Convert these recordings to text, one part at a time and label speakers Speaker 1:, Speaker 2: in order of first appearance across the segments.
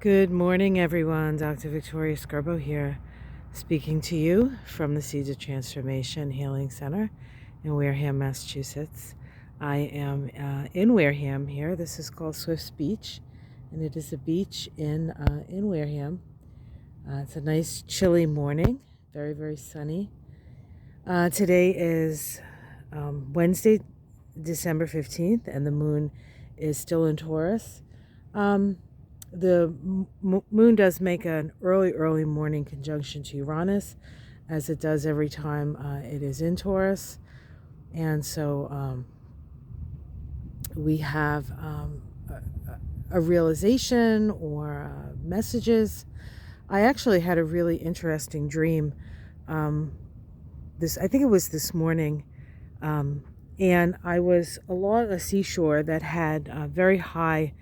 Speaker 1: Good morning, everyone. Dr. Victoria Scarbo here, speaking to you from the Seeds of Transformation Healing Center in Wareham, Massachusetts. I am in Wareham here. This is called Swift's Beach, and it is a beach in Wareham. It's a nice, chilly morning, very, very sunny. Today is Wednesday, December 15th, and the moon is still in Taurus. The moon does make an early morning conjunction to Uranus, as it does every time it is in Taurus. And so we have a realization or messages. I actually had a really interesting dream. I think it was this morning. And I was along a seashore that had very high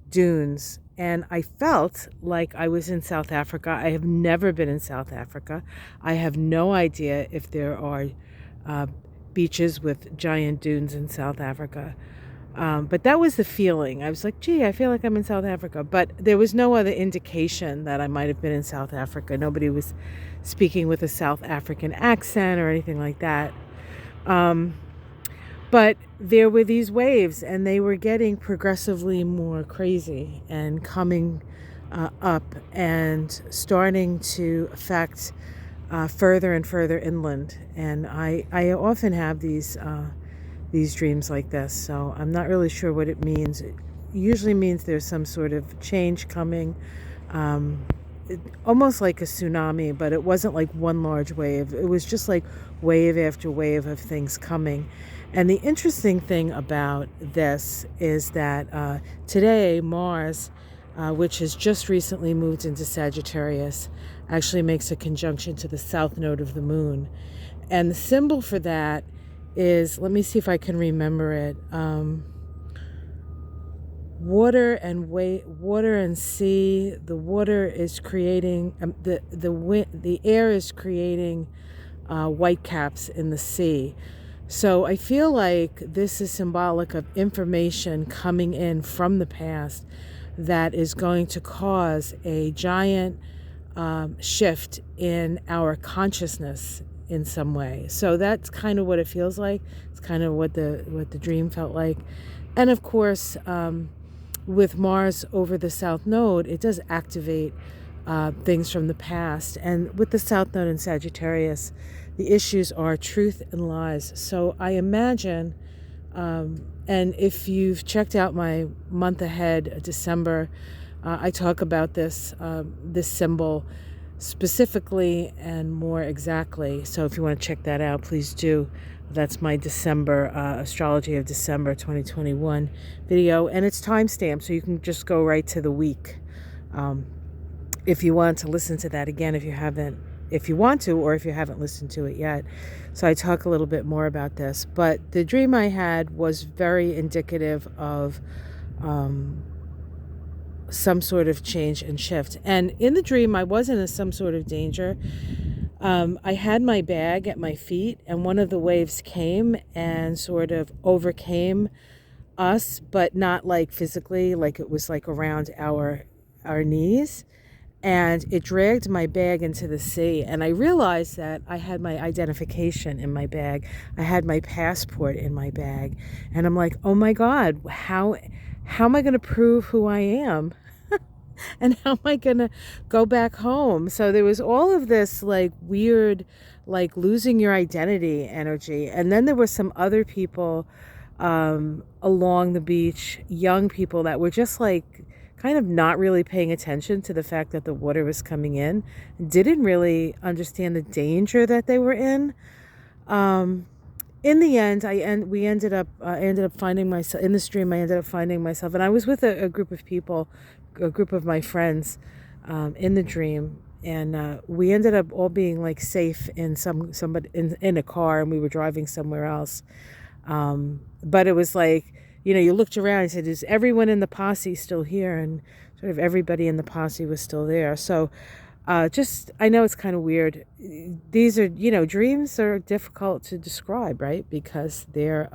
Speaker 1: dunes, and I felt like I was in South Africa. I have never been in South Africa. I have no idea if there are beaches with giant dunes in South Africa. But that was the feeling. I was like, gee, I feel like I'm in South Africa. But there was no other indication that I might have been in South Africa. Nobody was speaking with a South African accent or anything like that. But there were these waves, and they were getting progressively more crazy and coming up and starting to affect further and further inland. And I often have these dreams like this, so I'm not really sure what it means. It usually means there's some sort of change coming, almost like a tsunami, but it wasn't like one large wave. It was just like wave after wave of things coming. And the interesting thing about this is that today Mars, which has just recently moved into Sagittarius, actually makes a conjunction to the south node of the moon. And the symbol for that is, let me see if I can remember it, water and sea. The water is creating the air is creating white caps in the sea. So I feel like this is symbolic of information coming in from the past that is going to cause a giant shift in our consciousness in some way. So that's kind of what it feels like. It's kind of what the dream felt like. And of course, with Mars over the South Node, it does activate things from the past. And with the South Node in Sagittarius, the issues are truth and lies. So I imagine, and if you've checked out my month ahead, December, I talk about this symbol specifically and more exactly. So if you want to check that out, please do. That's my December, Astrology of December 2021 video. And it's timestamped, so you can just go right to the week. If you want to listen to that again, if you want to, or if you haven't listened to it yet. So I talk a little bit more about this. But the dream I had was very indicative of some sort of change and shift. And in the dream, I was in some sort of danger. I had my bag at my feet, and one of the waves came and sort of overcame us, but not like physically, like it was like around our knees. And it dragged my bag into the sea. And I realized that I had my identification in my bag. I had my passport in my bag. And I'm like, oh my God, how am I going to prove who I am? And how am I going to go back home? So there was all of this like weird, like losing your identity energy. And then there were some other people along the beach, young people that were just like kind of not really paying attention to the fact that the water was coming in, didn't really understand the danger that they were in. In the end, I ended up finding myself in the stream. I ended up finding myself, and I was with a group of people, a group of my friends, in the dream, and we ended up all being like safe in somebody in a car, and we were driving somewhere else. But it was like, you looked around and said, is everyone in the posse still here? And sort of everybody in the posse was still there. So I know it's kind of weird. These are, dreams are difficult to describe, right? Because they're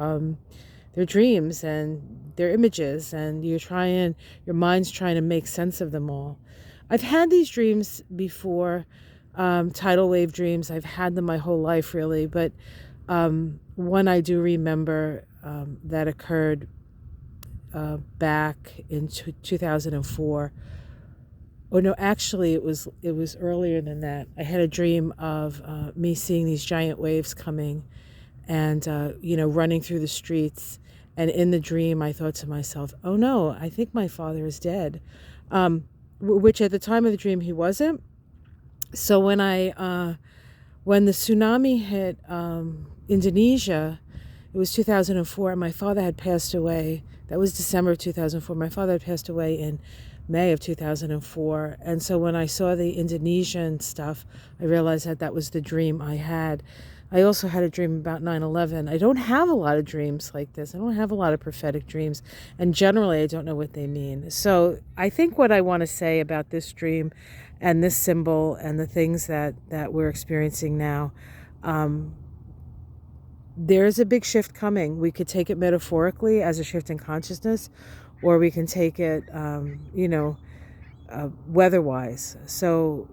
Speaker 1: they're dreams and they're images, and your mind's trying to make sense of them all. I've had these dreams before, tidal wave dreams. I've had them my whole life, really, but one I do remember that occurred back in 2004. Oh no, actually it was earlier than that. I had a dream of me seeing these giant waves coming and running through the streets. And in the dream, I thought to myself, "Oh no, I think my father is dead," which at the time of the dream he wasn't. So when the tsunami hit Indonesia, it was 2004, and my father had passed away. That was December of 2004. My father had passed away in May of 2004. And so when I saw the Indonesian stuff, I realized that that was the dream I had. I also had a dream about 9/11. I don't have a lot of dreams like this. I don't have a lot of prophetic dreams. And generally, I don't know what they mean. So I think what I want to say about this dream and this symbol and the things that we're experiencing now, there's a big shift coming. We could take it metaphorically as a shift in consciousness, or we can take it, weather-wise. So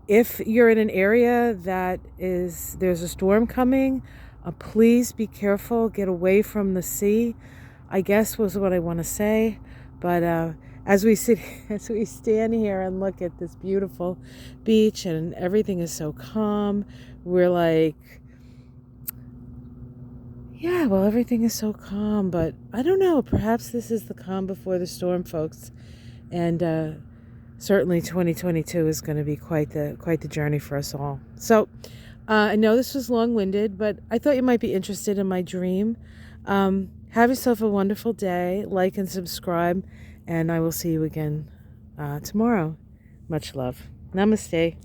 Speaker 1: if you're in an area there's a storm coming, please be careful. Get away from the sea, I guess was what I want to say. But as we stand here and look at this beautiful beach and everything is so calm, we're like, yeah, well, everything is so calm, but I don't know. Perhaps this is the calm before the storm, folks. And certainly 2022 is going to be quite the journey for us all. So I know this was long-winded, but I thought you might be interested in my dream. Have yourself a wonderful day. Like and subscribe, and I will see you again tomorrow. Much love. Namaste.